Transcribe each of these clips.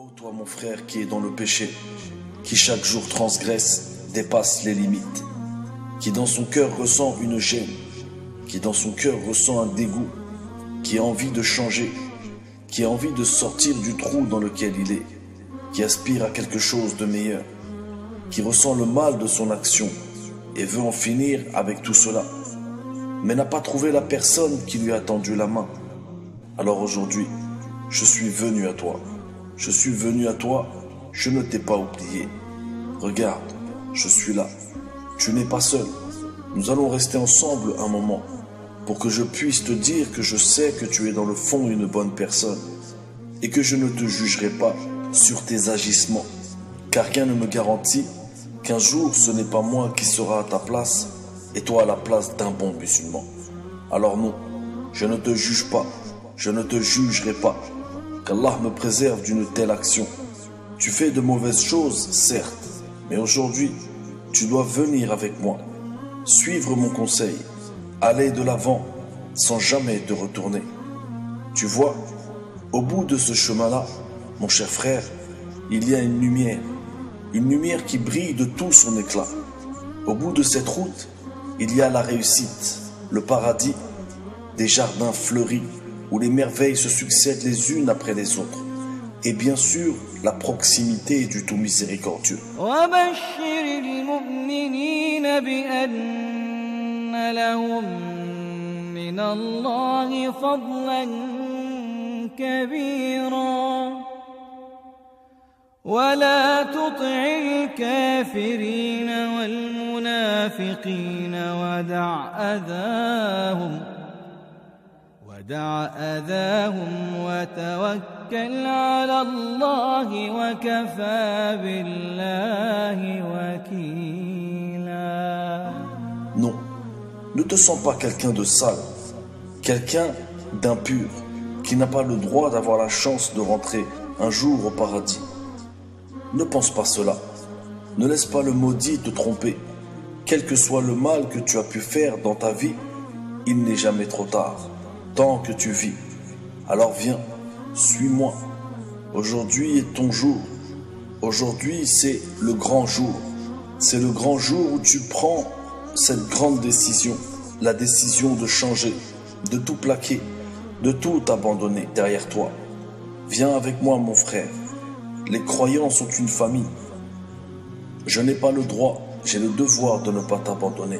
Ô toi mon frère qui est dans le péché, qui chaque jour transgresse, dépasse les limites, qui dans son cœur ressent une gêne, qui dans son cœur ressent un dégoût, qui a envie de changer, qui a envie de sortir du trou dans lequel il est, qui aspire à quelque chose de meilleur, qui ressent le mal de son action et veut en finir avec tout cela, mais n'a pas trouvé la personne qui lui a tendu la main. Alors aujourd'hui, je suis venu à toi. Je suis venu à toi, je ne t'ai pas oublié. Regarde, je suis là. Tu n'es pas seul. Nous allons rester ensemble un moment pour que je puisse te dire que je sais que tu es dans le fond une bonne personne et que je ne te jugerai pas sur tes agissements, car rien ne me garantit qu'un jour ce n'est pas moi qui sera à ta place et toi à la place d'un bon musulman. Alors non, je ne te juge pas, je ne te jugerai pas. Qu'Allah me préserve d'une telle action. Tu fais de mauvaises choses, certes, mais aujourd'hui, tu dois venir avec moi, suivre mon conseil, aller de l'avant, sans jamais te retourner. Tu vois, au bout de ce chemin-là, mon cher frère, il y a une lumière qui brille de tout son éclat. Au bout de cette route, il y a la réussite, le paradis, des jardins fleuris, où les merveilles se succèdent les unes après les autres. Et bien sûr, la proximité du tout miséricordieux. ولا تطع الكافرين والمنافقين ودع أذاهم وتوكل على الله وكفى بالله وكيلا. Non, ne te sens pas quelqu'un de sale, quelqu'un d'impur, qui n'a pas le droit d'avoir la chance de rentrer un jour au paradis. Ne pense pas cela. Ne laisse pas le maudit te tromper. Quel que soit le mal que tu as pu faire dans ta vie, il n'est jamais trop tard. Tant que tu vis, alors viens, suis-moi. Aujourd'hui est ton jour. Aujourd'hui, c'est le grand jour. C'est le grand jour où tu prends cette grande décision. La décision de changer, de tout plaquer, de tout abandonner derrière toi. Viens avec moi, mon frère. Les croyants sont une famille. Je n'ai pas le droit, j'ai le devoir de ne pas t'abandonner.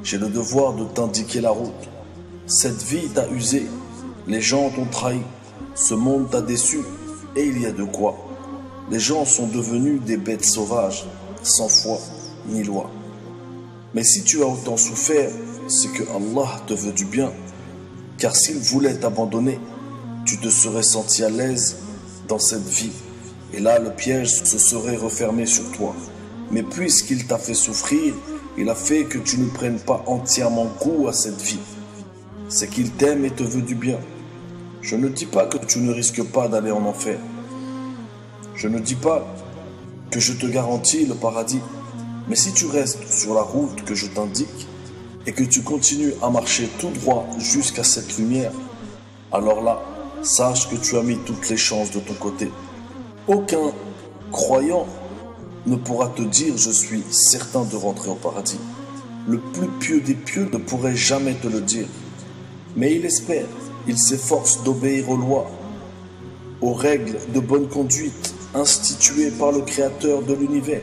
J'ai le devoir de t'indiquer la route. Cette vie t'a usé, les gens t'ont trahi, ce monde t'a déçu, et il y a de quoi. Les gens sont devenus des bêtes sauvages, sans foi ni loi. Mais si tu as autant souffert, c'est que Allah te veut du bien, car s'il voulait t'abandonner, tu te serais senti à l'aise dans cette vie, et là le piège se serait refermé sur toi. Mais puisqu'il t'a fait souffrir, il a fait que tu ne prennes pas entièrement goût à cette vie. C'est qu'il t'aime et te veut du bien. Je ne dis pas que tu ne risques pas d'aller en enfer. Je ne dis pas que je te garantis le paradis. Mais si tu restes sur la route que je t'indique et que tu continues à marcher tout droit jusqu'à cette lumière, alors là, sache que tu as mis toutes les chances de ton côté. Aucun croyant ne pourra te dire « je suis certain de rentrer au paradis ». Le plus pieux des pieux ne pourrait jamais te le dire. Mais il espère, il s'efforce d'obéir aux lois, aux règles de bonne conduite instituées par le Créateur de l'univers.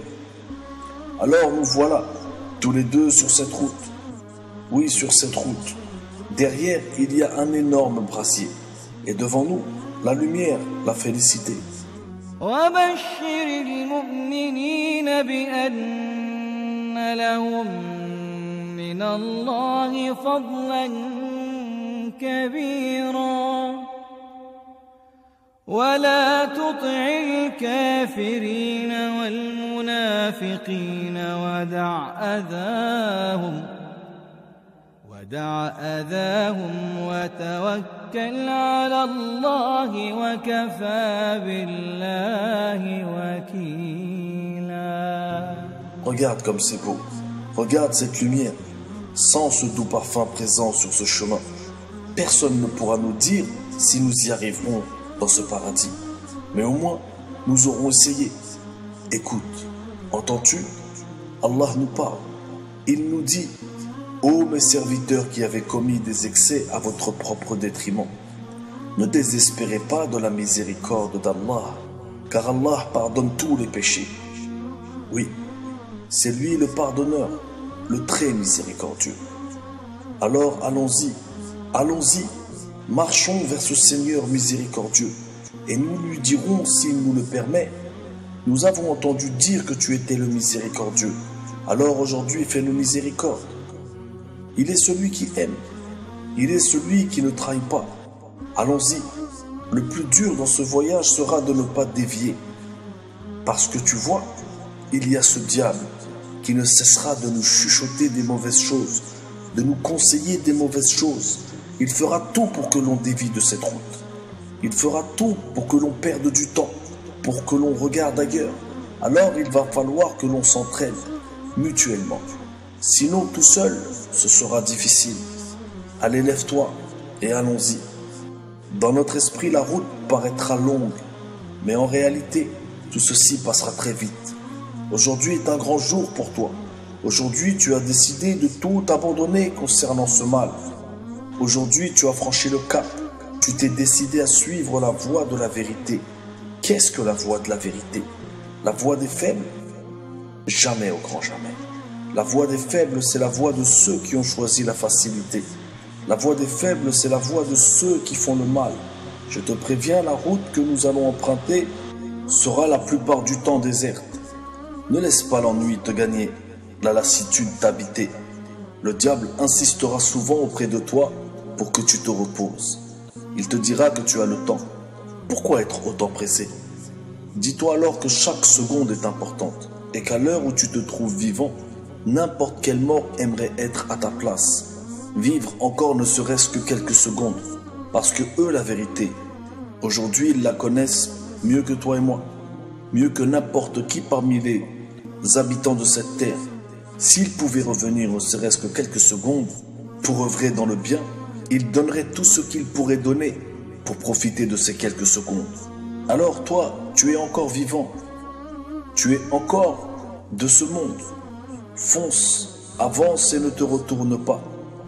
Alors nous voilà, tous les deux sur cette route. Oui, sur cette route. Derrière, il y a un énorme brasier. Et devant nous, la lumière, la félicité. كبيرا ولا تطع الكافرين والمنافقين ودع أذاهم وتوكل على الله وكفى بالله وكيلا. Regarde comme c'est beau, regarde cette lumière, sans ce doux parfum présent sur ce chemin. Personne ne pourra nous dire si nous y arriverons dans ce paradis. Mais au moins, nous aurons essayé. Écoute, entends-tu? Allah nous parle. Il nous dit: ô mes serviteurs qui avez commis des excès à votre propre détriment, ne désespérez pas de la miséricorde d'Allah, car Allah pardonne tous les péchés. Oui, c'est lui le pardonneur, le très miséricordieux. Alors allons-y, allons-y, marchons vers ce Seigneur miséricordieux, et nous lui dirons s'il nous le permet: nous avons entendu dire que tu étais le miséricordieux, alors aujourd'hui fais-nous miséricorde. Il est celui qui aime, il est celui qui ne trahit pas. Allons-y, le plus dur dans ce voyage sera de ne pas dévier, parce que tu vois, il y a ce diable qui ne cessera de nous chuchoter des mauvaises choses, de nous conseiller des mauvaises choses. Il fera tout pour que l'on dévie de cette route. Il fera tout pour que l'on perde du temps, pour que l'on regarde ailleurs. Alors il va falloir que l'on s'entraide mutuellement. Sinon, tout seul, ce sera difficile. Allez, lève-toi et allons-y. Dans notre esprit, la route paraîtra longue, mais en réalité, tout ceci passera très vite. Aujourd'hui est un grand jour pour toi. Aujourd'hui, tu as décidé de tout abandonner concernant ce mal. Aujourd'hui, tu as franchi le cap. Tu t'es décidé à suivre la voie de la vérité. Qu'est-ce que la voie de la vérité? La voie des faibles? Jamais, au grand jamais. La voie des faibles, c'est la voie de ceux qui ont choisi la facilité. La voie des faibles, c'est la voie de ceux qui font le mal. Je te préviens, la route que nous allons emprunter sera la plupart du temps déserte. Ne laisse pas l'ennui te gagner, la lassitude t'habiter. Le diable insistera souvent auprès de toi pour que tu te reposes. Il te dira que tu as le temps. Pourquoi être autant pressé? Dis-toi alors que chaque seconde est importante et qu'à l'heure où tu te trouves vivant, n'importe quel mort aimerait être à ta place. Vivre encore ne serait-ce que quelques secondes, parce que eux, la vérité, aujourd'hui, ils la connaissent mieux que toi et moi, mieux que n'importe qui parmi les habitants de cette terre. S'ils pouvaient revenir ne serait-ce que quelques secondes pour œuvrer dans le bien, ils donneraient tout ce qu'ils pourraient donner pour profiter de ces quelques secondes. Alors toi, tu es encore vivant, tu es encore de ce monde. Fonce, avance et ne te retourne pas.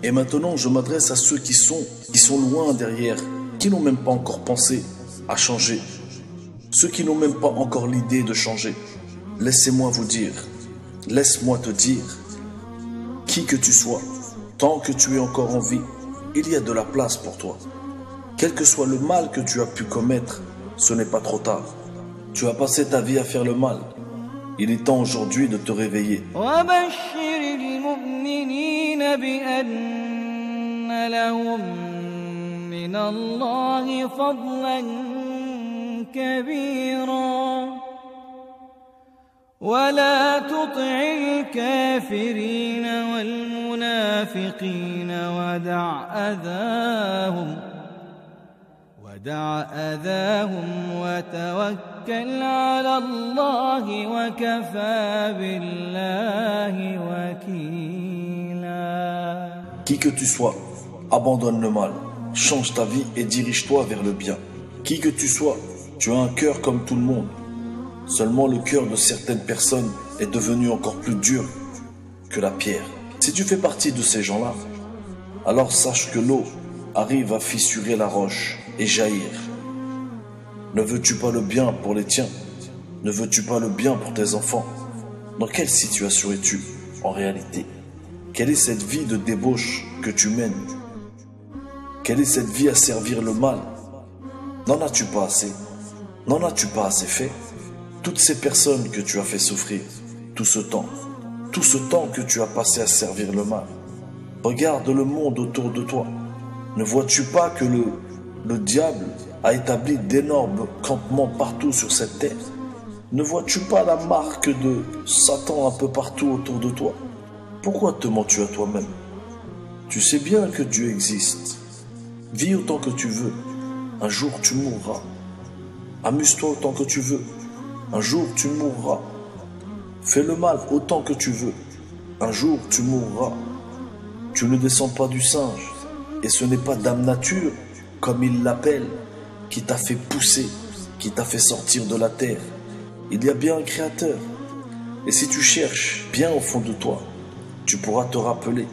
Et maintenant, je m'adresse à ceux qui sont loin derrière, qui n'ont même pas encore pensé à changer. Ceux qui n'ont même pas encore l'idée de changer. Laissez-moi vous dire, laisse-moi te dire, qui que tu sois, tant que tu es encore en vie, il y a de la place pour toi. Quel que soit le mal que tu as pu commettre, ce n'est pas trop tard. Tu as passé ta vie à faire le mal. Il est temps aujourd'hui de te réveiller. ولا تطع الكافرين والمنافقين ودع أذاهم وتوكل على الله وكفى بالله وكيلا. Qui que tu sois, abandonne le mal, change ta vie et dirige-toi vers le bien. Qui que tu sois, tu as un cœur comme tout le monde. Seulement le cœur de certaines personnes est devenu encore plus dur que la pierre. Si tu fais partie de ces gens-là, alors sache que l'eau arrive à fissurer la roche et jaillir. Ne veux-tu pas le bien pour les tiens? Ne veux-tu pas le bien pour tes enfants? Dans quelle situation es-tu en réalité? Quelle est cette vie de débauche que tu mènes? Quelle est cette vie à servir le mal? N'en as-tu pas assez? N'en as-tu pas assez fait? Toutes ces personnes que tu as fait souffrir, tout ce temps que tu as passé à servir le mal. Regarde le monde autour de toi. Ne vois-tu pas que le diable a établi d'énormes campements partout sur cette terre? Ne vois-tu pas la marque de Satan un peu partout autour de toi? Pourquoi te mens-tu à toi-même? Tu sais bien que Dieu existe. Vis autant que tu veux. Un jour tu mourras. Amuse-toi autant que tu veux. Un jour tu mourras. Fais le mal autant que tu veux. Un jour tu mourras. Tu ne descends pas du singe. Et ce n'est pas Dame Nature, comme il l'appelle, qui t'a fait pousser qui t'a fait sortir de la terre. Il y a bien un créateur. Et si tu cherches bien au fond de toi, tu pourras te rappeler.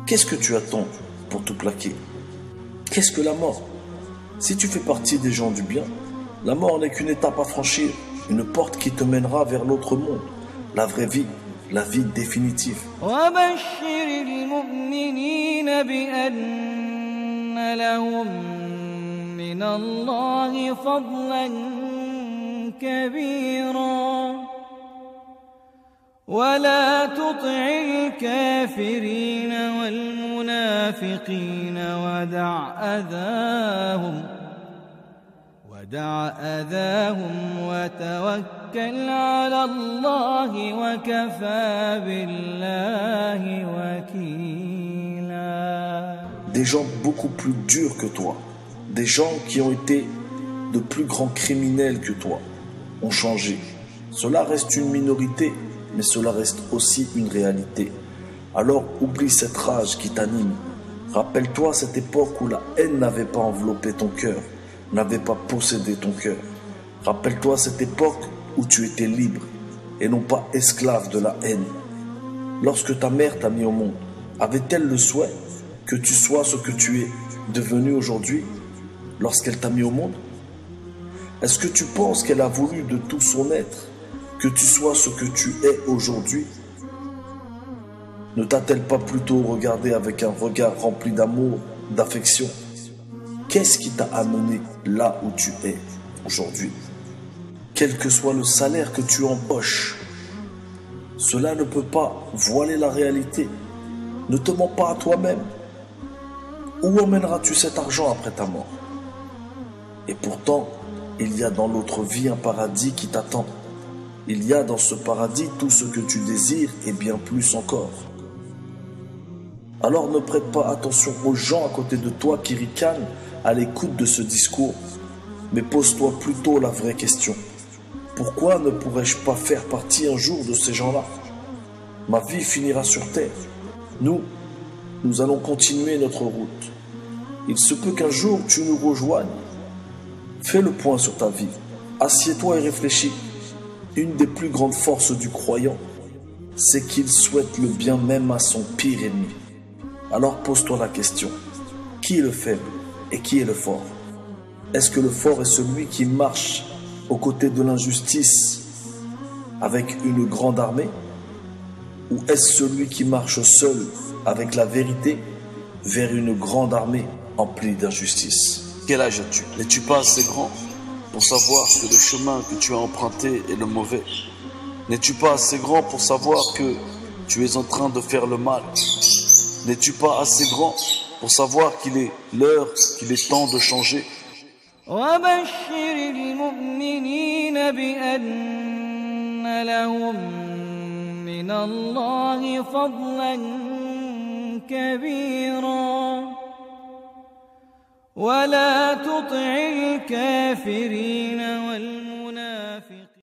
Qu'est-ce que tu attends pour te plaquer? Qu'est-ce que la mort? Si tu fais partie des gens du bien, la mort n'est qu'une étape à franchir, une porte qui te mènera vers l'autre monde, la vraie vie, la vie définitive. وبشر المؤمنين بأن لهم من الله فضلا كبيرا ولا تطع الكافرين والمنافقين ودع أذاهم وتوكل على الله وكفى بالله وكيلا. Des gens beaucoup plus durs que toi, des gens qui ont été de plus grands criminels que toi, ont changé. Cela reste une minorité, mais cela reste aussi une réalité. Alors oublie cette rage qui t'anime. Rappelle-toi cette époque où la haine n'avait pas enveloppé ton cœur, n'avait pas possédé ton cœur. Rappelle-toi cette époque où tu étais libre et non pas esclave de la haine. Lorsque ta mère t'a mis au monde, avait-elle le souhait que tu sois ce que tu es devenu aujourd'hui lorsqu'elle t'a mis au monde? Est-ce que tu penses qu'elle a voulu de tout son être que tu sois ce que tu es aujourd'hui? Ne t'a-t-elle pas plutôt regardé avec un regard rempli d'amour, d'affection? Qu'est-ce qui t'a amené là où tu es aujourd'hui? Quel que soit le salaire que tu empoches, cela ne peut pas voiler la réalité. Ne te mens pas à toi-même. Où emmèneras-tu cet argent après ta mort? Et pourtant, il y a dans l'autre vie un paradis qui t'attend. Il y a dans ce paradis tout ce que tu désires et bien plus encore. Alors ne prête pas attention aux gens à côté de toi qui ricanent à l'écoute de ce discours, mais pose-toi plutôt la vraie question. Pourquoi ne pourrais-je pas faire partie un jour de ces gens-là? Ma vie finira sur terre. Nous allons continuer notre route. Il se peut qu'un jour tu nous rejoignes. Fais le point sur ta vie. Assieds-toi et réfléchis. Une des plus grandes forces du croyant, c'est qu'il souhaite le bien même à son pire ennemi. Alors pose-toi la question. Qui est le faible et qui est le fort? Est-ce que le fort est celui qui marche aux côtés de l'injustice avec une grande armée? Ou est-ce celui qui marche seul avec la vérité vers une grande armée emplie d'injustice? Quel âge as-tu? N'es-tu pas assez grand pour savoir que le chemin que tu as emprunté est le mauvais? N'es-tu pas assez grand pour savoir que tu es en train de faire le mal? N'es-tu pas assez grand pour savoir qu'il est l'heure, qu'il est temps de changer? وبشر المؤمنين بأن لهم من الله فضلا كبيرا ولا تطع الكافرين